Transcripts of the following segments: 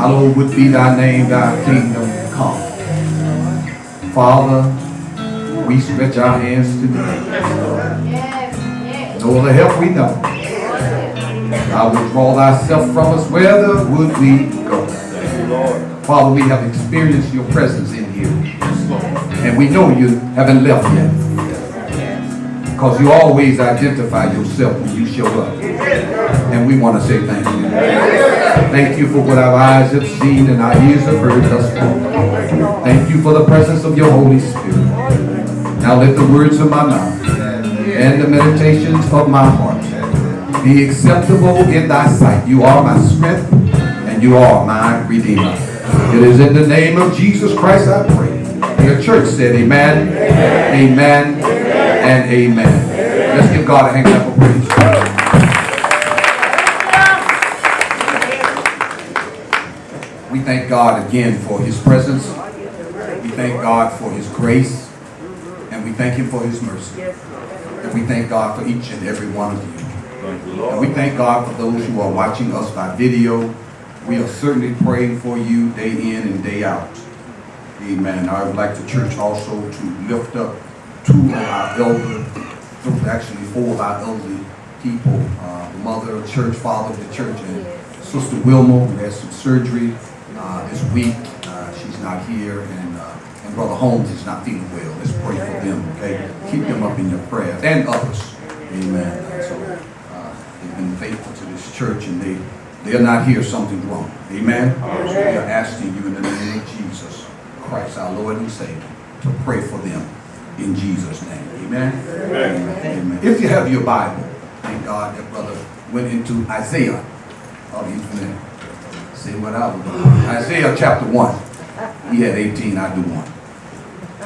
Hallowed would be thy name, thy kingdom come. Father, we stretch our hands today. No other help we know. Thou withdraw thyself from us, whither would we go? Father, we have experienced your presence in here. And we know you haven't left yet. Because you always identify yourself when you show up. And we want to say thank you. Thank you for what our eyes have seen and our ears have heard thus far. Thank you for the presence of your Holy Spirit. Now let the words of my mouth and the meditations of my heart be acceptable in thy sight. You are my strength and you are my Redeemer. It is in the name of Jesus Christ I pray. Your church said amen, amen, and amen. Let's give God a hand clap of praise. We thank God again for his presence. We thank God for his grace. And we thank him for his mercy. And we thank God for each and every one of you. And we thank God for those who are watching us by video. We are certainly praying for you day in and day out. Amen. I would like the church also to lift up actually four of our elderly people. The mother, church father of the church, and Sister Wilma, who had some surgery this week. She's not here, and Brother Holmes is not feeling well. Let's pray for them, okay? Keep them up in your prayers, and others. Amen. So they've been faithful to this church, and they're not here, something's wrong. Amen. So we are asking you in the name of Jesus Christ, our Lord and Savior, to pray for them in Jesus' name. Amen. Amen. Amen. If you have your Bible, thank God that brother went into Isaiah. Oh, he's going to say what I was doing. Isaiah chapter 1. He had 18, I do 1.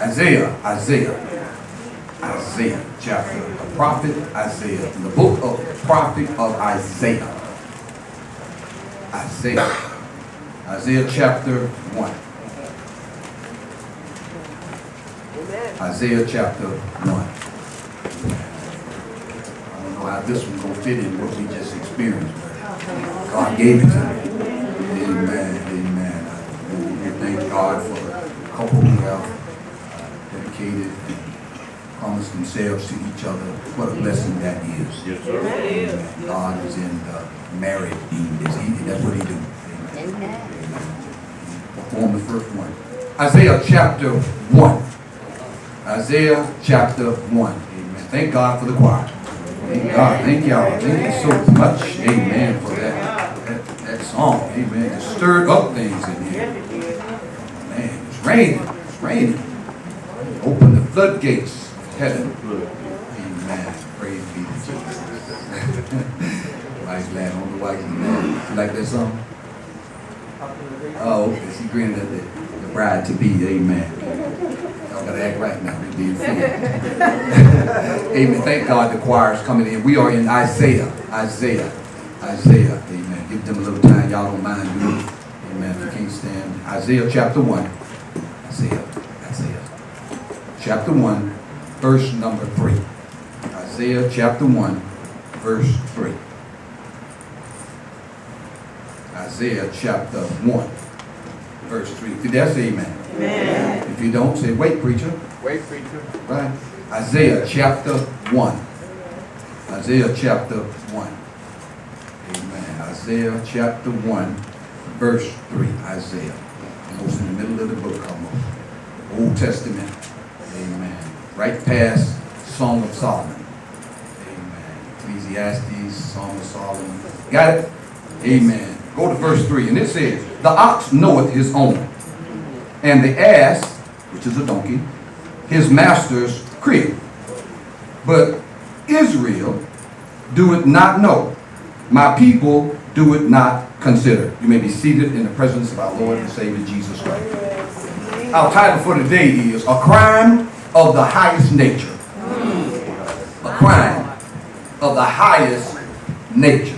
Isaiah chapter, the prophet Isaiah, in the book of the prophet of Isaiah. Isaiah chapter 1. Isaiah chapter 1. I don't know how this one going to fit in what we just experienced, but God gave it to me. Amen, amen. We thank God for the couple who have dedicated and promised themselves to each other. What a blessing that is. Yes, sir. Amen. God is in the married business. That's what he do. Amen. Perform the first one. Isaiah chapter 1. Isaiah chapter 1. Amen. Thank God for the choir. Thank God. Thank y'all. Thank you so much. Amen. For that song. Amen. It stirred up things in here. Man, it's raining. It's raining. Open the floodgates of heaven. Amen. Praise be to Jesus. Wise lad on the white man. You like that song? Oh, okay. She grinning at the bride to be. Amen. Y'all gotta act right now. We're being fair. Amen. Thank God the choir is coming in. We are in Isaiah. Amen. Give them a little time. Y'all don't mind doing it. Amen. If you can't stand. Isaiah chapter 1. Isaiah. Chapter 1, verse number 3. Isaiah chapter 1, verse 3. Isaiah chapter 1, verse 3. If you dare, say amen. Amen. If you don't, say wait, preacher. Wait, preacher. Right. Isaiah chapter 1. Isaiah chapter 1. Amen. Isaiah chapter 1, verse 3. Isaiah. Almost in the middle of the book, almost. Old Testament. Amen. Right past Song of Solomon. Amen. Ecclesiastes, Song of Solomon. Got it? Amen. Go to verse 3, and it says, the ox knoweth his owner, and the ass, which is a donkey, his master's crib. But Israel doeth not know. My people do it not consider. You may be seated in the presence of our Lord and Savior Jesus Christ. Our title for today is A Crime of the Highest Nature. A crime of the highest nature.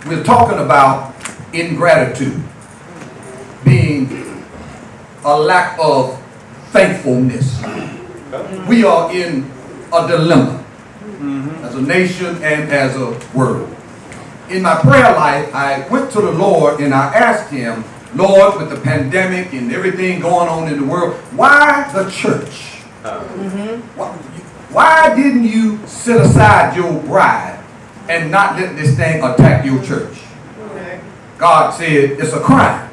We're talking about ingratitude, being a lack of thankfulness. We are in a dilemma as a nation and as a world. in my prayer life, I went to the Lord and I asked him, Lord, with the pandemic and everything going on in the world, why the church? Why didn't you set aside your bride and not let this thing attack your church? God said, it's a crime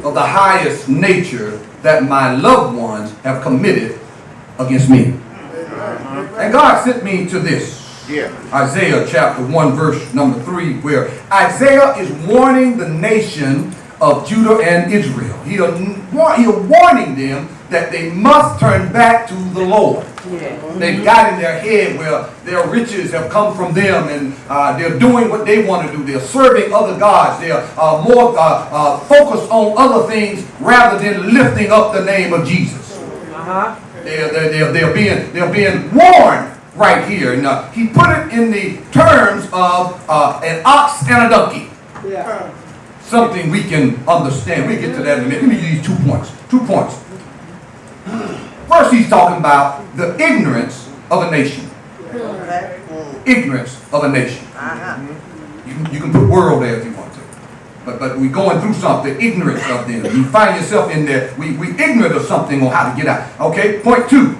of the highest nature that my loved ones have committed against me. And God sent me to this. Isaiah chapter 1 verse number 3, where Isaiah is warning the nation of Judah and Israel. He is warning them that they must turn back to the Lord. They've got in their head where their riches have come from them, and they're doing what they want to do. They're serving other gods. They're more focused on other things rather than lifting up the name of Jesus. They're being warned right here. And he put it in the terms of an ox and a donkey. Something we can understand. We'll get to that in a minute. Let me give you 2 points. 2 points. First, he's talking about the ignorance of a nation. Ignorance of a nation. You can put world there if you want to. But we're going through something, ignorance of them. You find yourself in there, we ignorant of something on how to get out. Okay, point 2.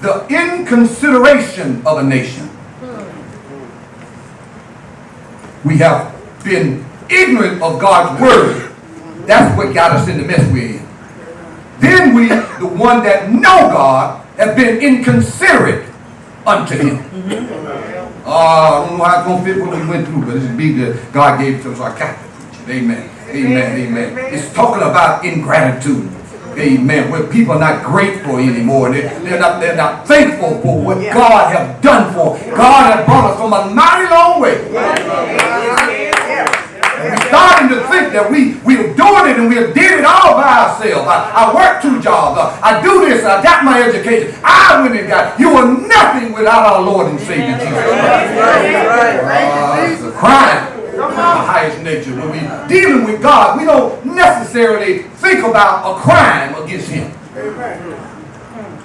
The inconsideration of a nation. We have been ignorant of God's word. That's what got us in the mess we're in. Then we, the one that know God, have been inconsiderate unto him. I don't know how it's going to fit what we went through, but it's big that God gave it to us, so I got to preach it. Amen. Amen. Amen. It's talking about ingratitude. Amen. Where people are not grateful anymore. They're not thankful for what God has done for them. God has brought us from a mighty long way. We're starting to think that we're doing it and we did it all by ourselves. I work 2 jobs. I do this. I got my education. I went and got it. You are nothing without our Lord and Savior Jesus Christ. It's a crime of the highest nature. When we're dealing with God, we don't necessarily think about a crime against him.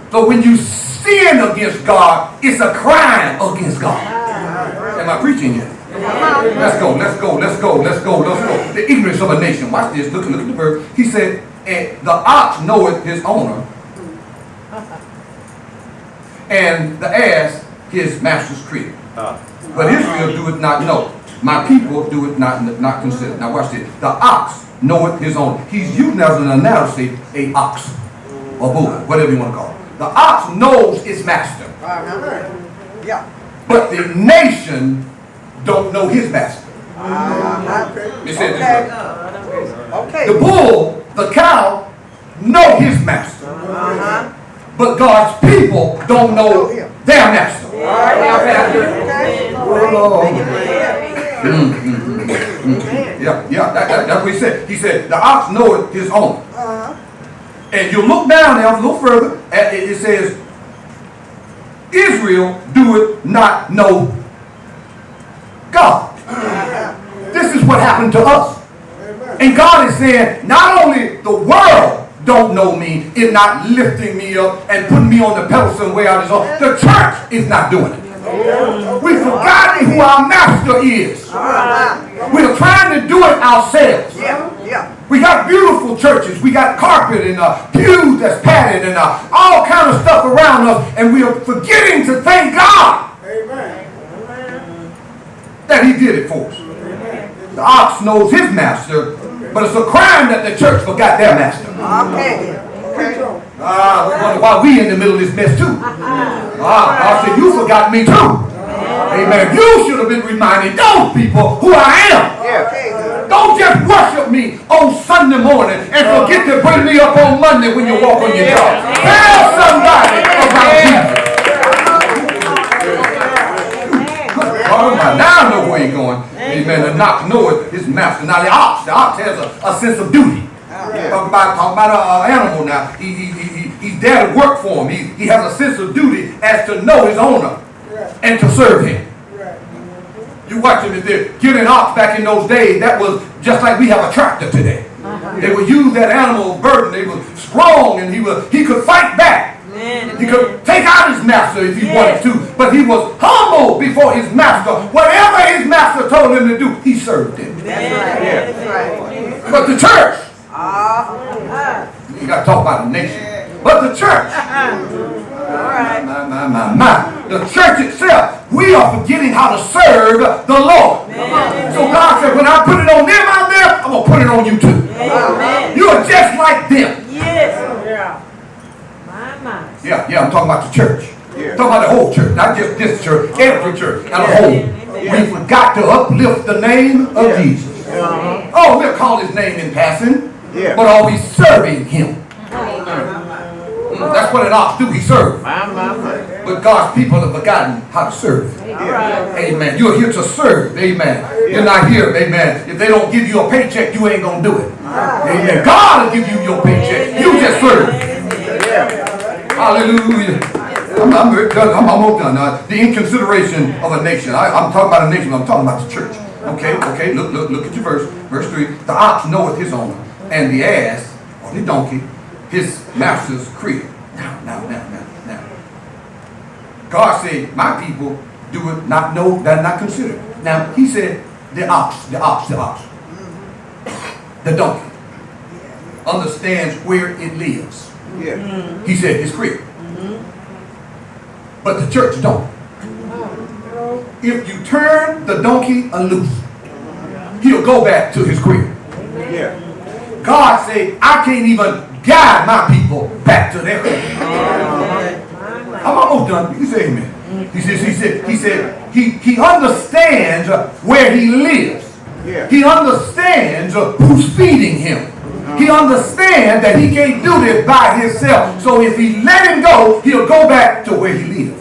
So when you sin against God, it's a crime against God. Am I preaching yet? Let's go. The ignorance of a nation. Watch this. Look at the verse. He said, and the ox knoweth his owner, and the ass his master's crib. But Israel doeth not know. My people do it not consider. Now watch this. The ox knoweth his owner. He's using as an analogy a ox or bull, whatever you want to call it. The ox knows its master. But the nation don't know his master. It said this. The bull, the cow, know his master. But God's people don't know their master. That's what he said. He said, the ox knoweth his owner. And you look down there a little further, it says, Israel doeth not know God. This is what happened to us. And God is saying, not only the world don't know me in not lifting me up and putting me on the pedestal and way out his own, the church is not doing it. We've forgotten who our master is. We're trying to do it ourselves. We got beautiful churches. We got carpet and pews that's padded and all kind of stuff around us, and we are forgetting to thank God that he did it for us. The ox knows his master, but it's a crime that the church forgot their master. We wonder why we in the middle of this mess too. God said, you forgot me too. Amen. You should have been reminding those people who I am. Don't just worship me on Sunday morning and forget to bring me up on Monday when you walk on your job. Tell somebody about Jesus. Now I know where he's going. Amen. The ox knoweth his master. Now the ox has a sense of duty. Talking about an animal now. He's there to work for him. He has a sense of duty as to know his owner and to serve him. You watch him, if they're getting an ox back in those days, that was just like we have a tractor today. They would use that animal burden. They were strong and he could fight back He could take out his master if he wanted to, but he was humble before his master. Whatever his master told him to do, he served him. That's right. But the church, you got to talk about the nation. But the church, the church itself, we are forgetting how to serve the Lord. So God said, when I put it on them out there, I'm going to put it on you too. You are just like them. Yeah, I'm talking about the church. I'm talking about the whole church, not just this church, every church as a whole. We forgot to uplift the name of Jesus. Oh, we'll call his name in passing, but are we serving him? That's what an ox do. He serves. But God's people have forgotten how to serve. Amen. You're here to serve. Amen. You're not here. Amen. If they don't give you a paycheck, you ain't going to do it. Amen. God will give you your paycheck. You just serve. Hallelujah. I'm almost done. The inconsideration of a nation. I'm talking about a nation. I'm talking about the church. Okay. Look at your verse. Verse 3. The ox knoweth his owner, and the ass, or the donkey, his master's crib. Now. God said, my people do it not know, that not consider. Now, he said, the ox. The donkey understands where it lives. He said his crib. But the church don't. If you turn the donkey loose, he'll go back to his crib. God said, I can't even guide my people back to their crib. I'm almost done. You can say amen. He said he understands where he lives. He understands who's feeding him. He understands that he can't do this by himself. So if he let him go, he'll go back to where he lives.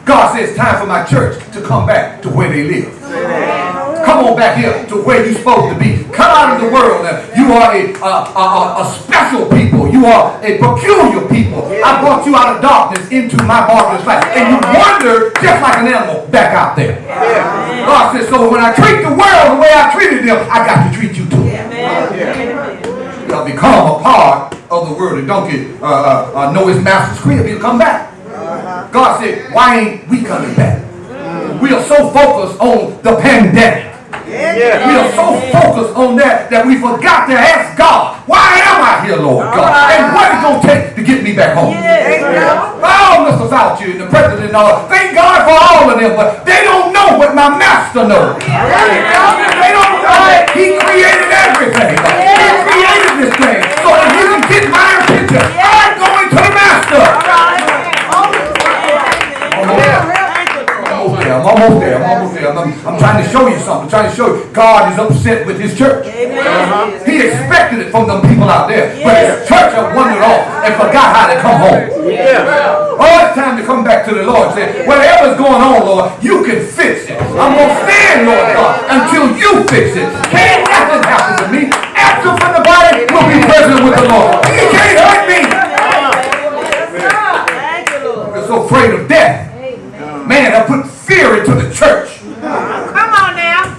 God says it's time for my church to come back to where they live. Come on back here to where you're supposed to be. Come out of the world. You are a special people. You are a peculiar people. I brought you out of darkness into my marvelous light. And you wander just like an animal back out there. God says, so when I treat the world the way I treated them, I got to treat you too. You'll become a part of the world. And don't know his master's crib. He'll come back. God said, why ain't we coming back? We are so focused on the pandemic. We are so focused on that we forgot to ask God, why am I here, Lord God? And what is it going to take to get me back home? Oh, Mr. Fauci and the president and all, thank God for all of them, but they don't know what my master knows. They don't know that he created everything. He created this thing. So if you can get my attention, I'm going to the master. I'm almost there. I'm trying to show you something. I'm trying to show you God is upset with his church. He expected it from them people out there. But his church have wandered off and forgot how to come home. Oh, it's time to come back to the Lord and say, whatever's going on, Lord, you can fix it. I'm going to stand, Lord God, until you fix it. Can't nothing happen to me. Absent from the body will be present with the Lord. He can't hurt me. We're so afraid of death. Man, I put fear into the church. Come on now.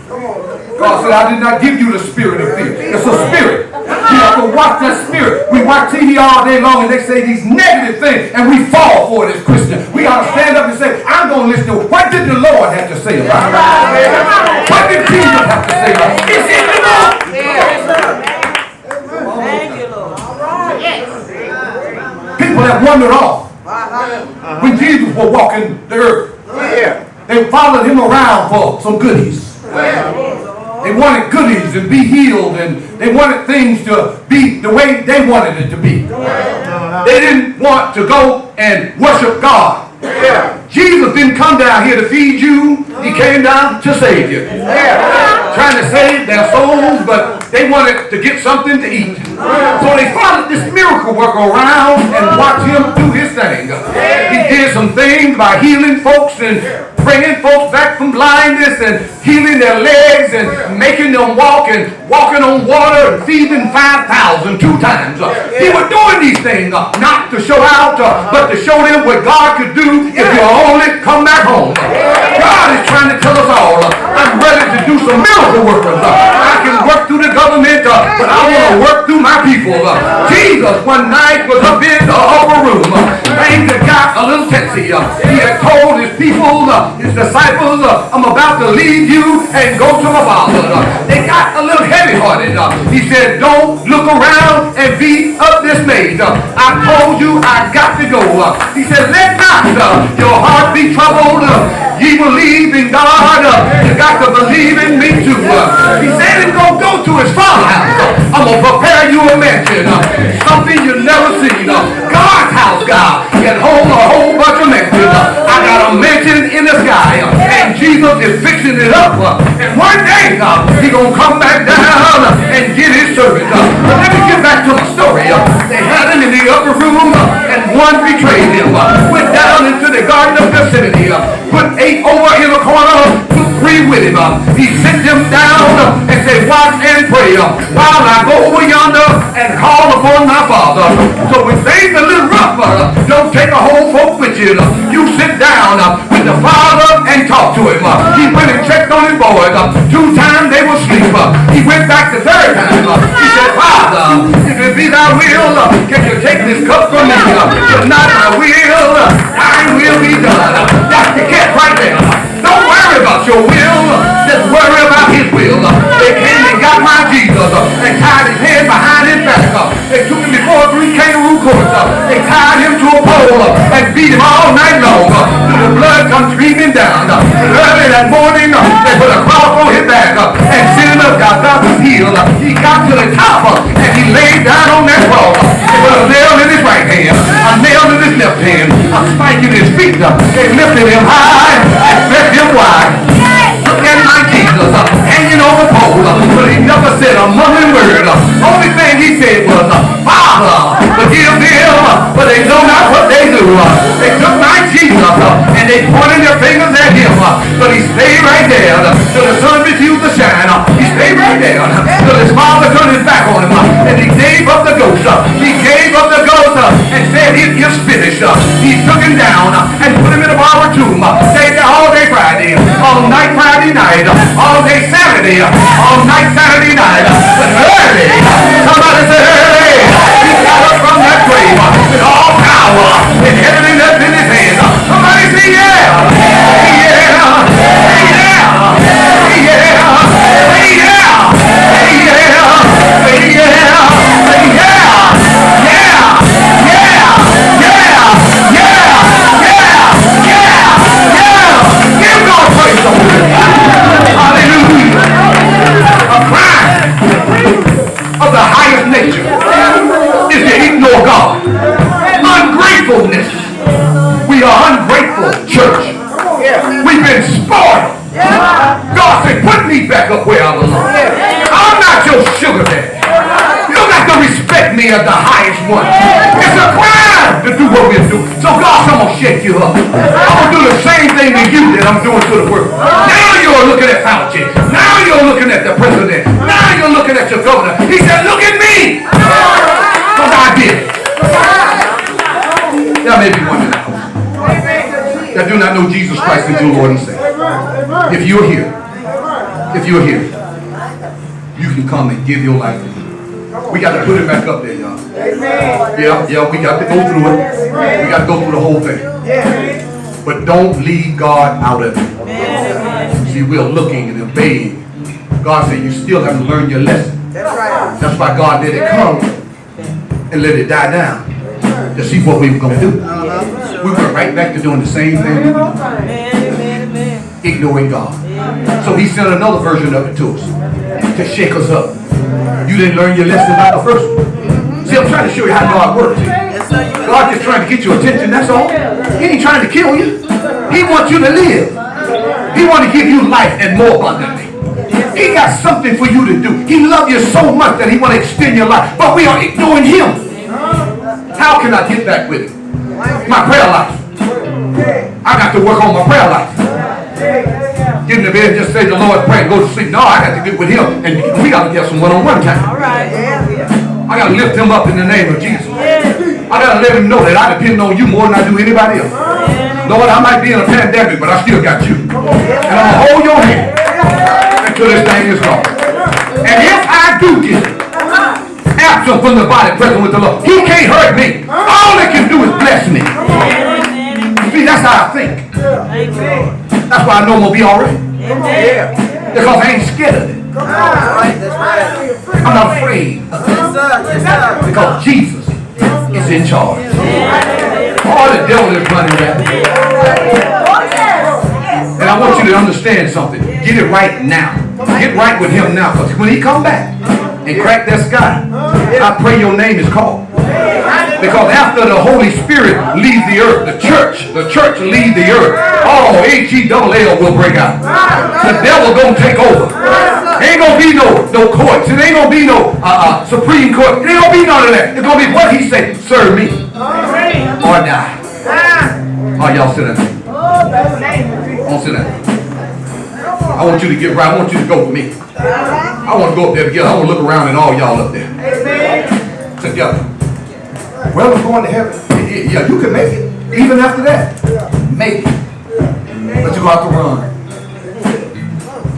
God said, I did not give you the spirit of fear. It's a spirit. You have to watch that spirit. We watch TV all day long and they say these negative things and we fall for it as Christians. We got to stand up and say, I'm going to listen to what did the Lord have to say about it? What did Jesus have to say about it? It's in the Lord. Thank you, Lord. People have wandered off. When Jesus was walking the earth, they followed him around for some goodies. They wanted goodies and be healed, and they wanted things to be the way they wanted it to be. They didn't want to go and worship God. Jesus didn't come down here to feed you. He came down to save you. Trying to save their souls, but they wanted to get something to eat. So they followed this miracle worker around and watched him do his thing. He did some things by healing folks and bringing folks back from blindness and healing their legs and making them walk and walking on water and feeding 5,000 2 times. He was doing these things not to show out, but to show them what God could do if you only come back home. God is trying to tell us all, I'm ready to do some miracle workers. I can work through the government, but I want to work work through my people. Jesus one night was up in the upper room. Things had got a little testy. He had told his people, his disciples, I'm about to leave you and go to my Father. They got a little heavy-hearted. He said, don't look around and be undismayed. I told you I got to go. He said, let not your heart be troubled. Ye believe in God. You got to believe in me too. He said he's going to go to his Father's house. I'm going to prepare you a mansion. Something you've never seen. God's house, God. Can hold a whole bunch of mansions. I got a mansion in the sky. And Jesus is fixing it up. And one day, he's going to come back down and get his servant. But let me get back to my story. They had him in the upper room, and one betrayed him. Went down into the Garden of Gethsemane. Put 8 over in a corner. Put 3 with him. He sent them down and said, watch and pray while I go over yonder and call upon my Father. So when things are a little rough, don't take a whole folk with you. You sit down with the Father and talk to him. He went and checked on his boys. 2 times they were asleep. He went back the 3rd time. He said, Father, if it be thy will, can you take this cup from me? If not my will, thine will be done. That's the catch right there. Don't worry about your will. Just worry about his will. They came and got my Jesus and tied his head behind his back. They took him before 3 kangaroo courts. They tied him to a pole and beat him all night long. Till the blood come streaming down. Early that morning, they put a cross on his back and sent him up God's heel. He got to the top and he laid down on that cross. They put a nail in his right hand, a nail in his left hand, a spike in his feet. They lifted him high and stretched him wide. Look at my Jesus hanging on the pole, but he never said a mumbling word. Only thing he said was, Father, forgive them, but they know not what they do. They took my Jesus and they pointed their fingers at him, but he stayed right there till the sun refused to shine. He stayed right there till his Father turned his back on him, and he gave up the ghost. He gave up the ghost and said it is finished. He took him down and put him in a borrowed tomb. Stayed there all day Friday, all night Friday night, all day Saturday, all night Saturday night. But early, somebody said early, he got up from that grave with all power in heaven and earth in his hand. Somebody say yeah, yeah, yeah, yeah, of the highest nature is to ignore God. Ungratefulness. We are ungrateful, church. We've been spoiled. God said, put me back up where I belong. I'm not your sugar daddy. You don't have to respect me as the highest one. It's a crime to do what we do. So God, I'm going to shake you up. I'm going to do the same thing to you that I'm doing to the world. Now you're looking at Fauci. Now you're looking at the president. Now you're looking at your governor. He said, look at me. Because I did it. There may be one in the house that do not know Jesus Christ as your Lord and Savior. If you're here, you can come and give your life to him. We got to put it back up there, y'all. Yeah, we got to go through it. We got to go through the whole thing. But don't leave God out of it. See, we're looking and obeying. God said you still have to learn your lesson. That's why God let it come and let it die down to see what we were going to do. We went right back to doing the same thing we were doing. Ignoring God. So he sent another version of it to us to shake us up. You didn't learn your lesson about the first one. See, I'm trying to show you how God works. God just trying to get your attention, that's all. He ain't trying to kill you. He wants you to live. He wants to give you life and more abundantly. He got something for you to do. He loves you so much that he wants to extend your life. But we are ignoring him. How can I get back with him? My prayer life. I got to work on my prayer life. Get in the bed and just say the Lord pray and go to sleep. No, I got to get with him. And we got to get some one-on-one time. I got to lift him up in the name of Jesus. I got to let him know that I depend on you more than I do anybody else. Lord, I might be in a pandemic, but I still got you. And I'm going to hold your hand until this thing is gone. And if I do get it, absent from the body, present with the Lord. He can't hurt me. All he can do is bless me. See, that's how I think. That's why I know I'm going to be all right. Because I ain't scared of it. I'm not afraid. Because Jesus is in charge. All the devil is running around. And I want you to understand something. Get it right now. Get right with him now. Because when he come back and crack that sky, I pray your name is called. Because after the Holy Spirit leaves the earth, the church leaves the earth, all H-E-double-L will break out. The devil gonna take over. Ain't gonna be no courts. It ain't gonna be no Supreme Court. It ain't gonna be none of that. It's gonna be what he say, serve me or die. Oh, y'all sit down. Don't sit down. I want you to get right. I want you to go with me. I want to go up there together. I want to look around and all y'all up there. Together. Well, we're going to heaven. Yeah, you can make it. Even after that. Make it. But you're going to have to run.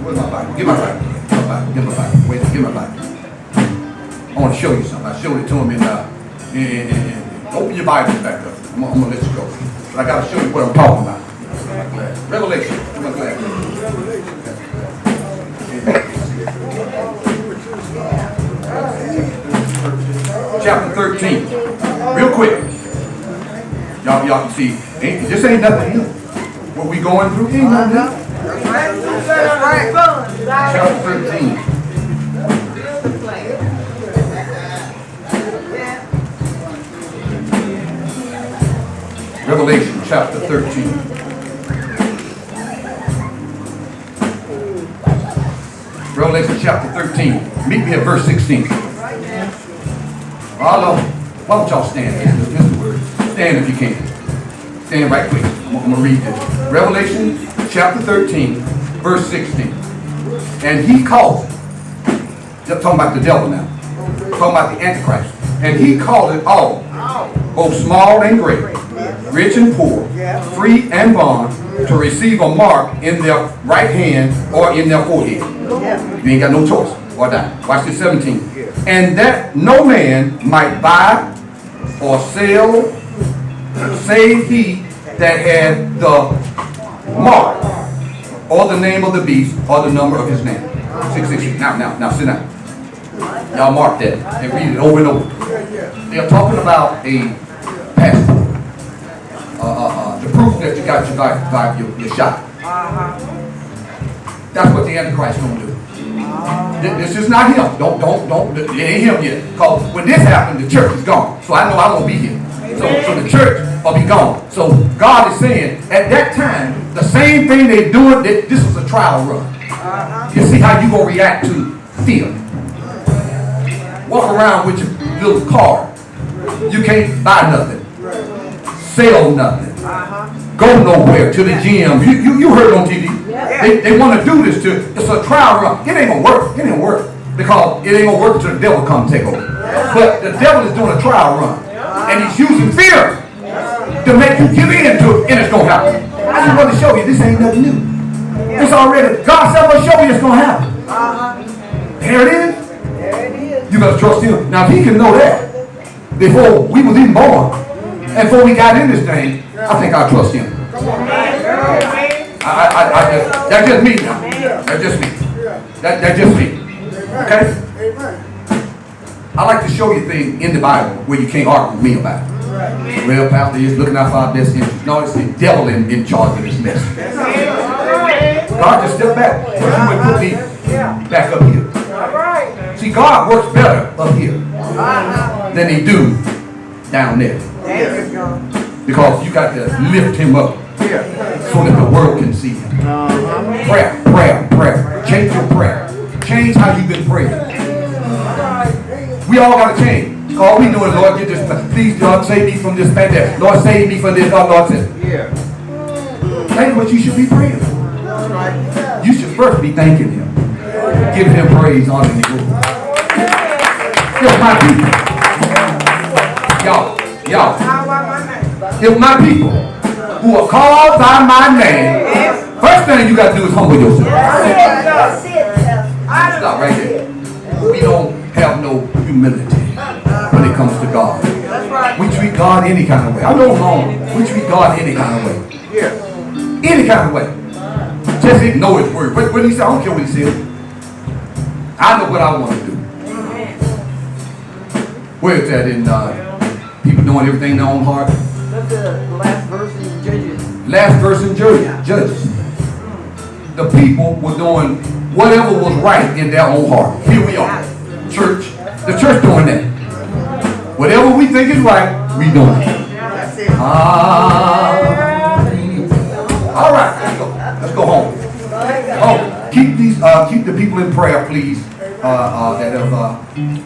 Where's my Bible? Give my Bible. Give my Bible. Wait, give my Bible. I want to show you something. I showed it to him in open your Bible back up. I'm going to let you go. But I got to show you what I'm talking about. Revelation. I'm glad. Chapter 13. Real quick. Y'all can see. This ain't nothing new. What we going through ain't nothing new. Chapter 13. Revelation chapter 13. Revelation chapter 13. Meet me at verse 16. Hello. Why don't y'all stand? Here's the word. Stand if you can. Stand right quick. I'm going to read this. Revelation chapter 13, verse 16. And he called it. Just talking about the devil now. Talking about the Antichrist. And he called it all, both small and great, rich and poor, free and bond, to receive a mark in their right hand or in their forehead. You ain't got no choice or die. Watch this 17. And that no man might buy or sell save he that had the mark or the name of the beast or the number of his name. 666. Now sit down. Y'all mark that and read it over and over. They're talking about a passport. The proof that you got your shot. That's what the Antichrist gonna do. This is not him. Don't. It ain't him yet. Because when this happened, the church is gone. So I know I won't be here. So the church will be gone. So God is saying, at that time, the same thing they doing. This was a trial run. You see how you gonna react to fear. Walk around with your little car. You can't buy nothing. Sell nothing. Go nowhere to the gym. You heard on TV. They want to do this to. It's a trial run. It ain't gonna work. It ain't gonna work because it ain't gonna work until the devil come take over. But the devil is doing a trial run, and he's using fear to make you give in to it, and it's gonna happen. I just want to show you this ain't nothing new. It's already God said I'm gonna show you it's gonna happen. There it is. You gotta trust him. Now if he can know that before we was even born, and before we got in this thing, I think I trust him. That's just me now. That's just me. That's just me. Okay? I like to show you things in the Bible where you can't argue with me about it. Well, Pastor is looking out for our best interest. No, it's the devil in charge of this mess. God just step back. But you would put me back up here. See, God works better up here than he do down there. Because you got to lift him up so that the world can see him. Prayer. Change your prayer. Change how you've been praying. We all got to change. All we do is, Lord, get this. Please, God, save me from this pandemic. Lord, save me from this. Lord said. That's what you should be praying for. You should first be thanking him. Give him praise, honor, and glory. If my people, y'all, if my people who are called by my name, first thing you got to do is humble yourself. Stop right there. We don't have no humility. comes to God. That's right. We treat God any kind of way. I know wrong. We treat God any kind of way. Yeah. Any kind of way. Just ignore his word. What he said, I don't care what he said. I know what I want to do. Where is that in people doing everything in their own heart? That's the last verse in Judges. Last verse in Judges. The people were doing whatever was right in their own heart. Here we are. Church. The church doing that. Whatever we think is right, we doing it. That's it. All right, let's go home. Oh, keep the people in prayer, please. That have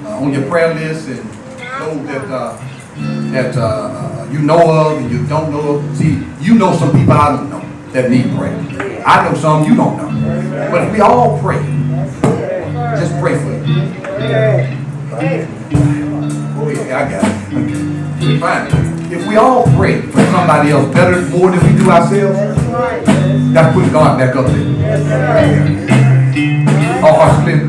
on your prayer list, and those that you know of and you don't know of. See, you know some people I don't know that need prayer. I know some you don't know. But if we all pray, just pray for them. Oh yeah, I got it. Okay. Fine. If we all pray for somebody else better, more than we do ourselves, that's putting God back up there. Our hearts clear.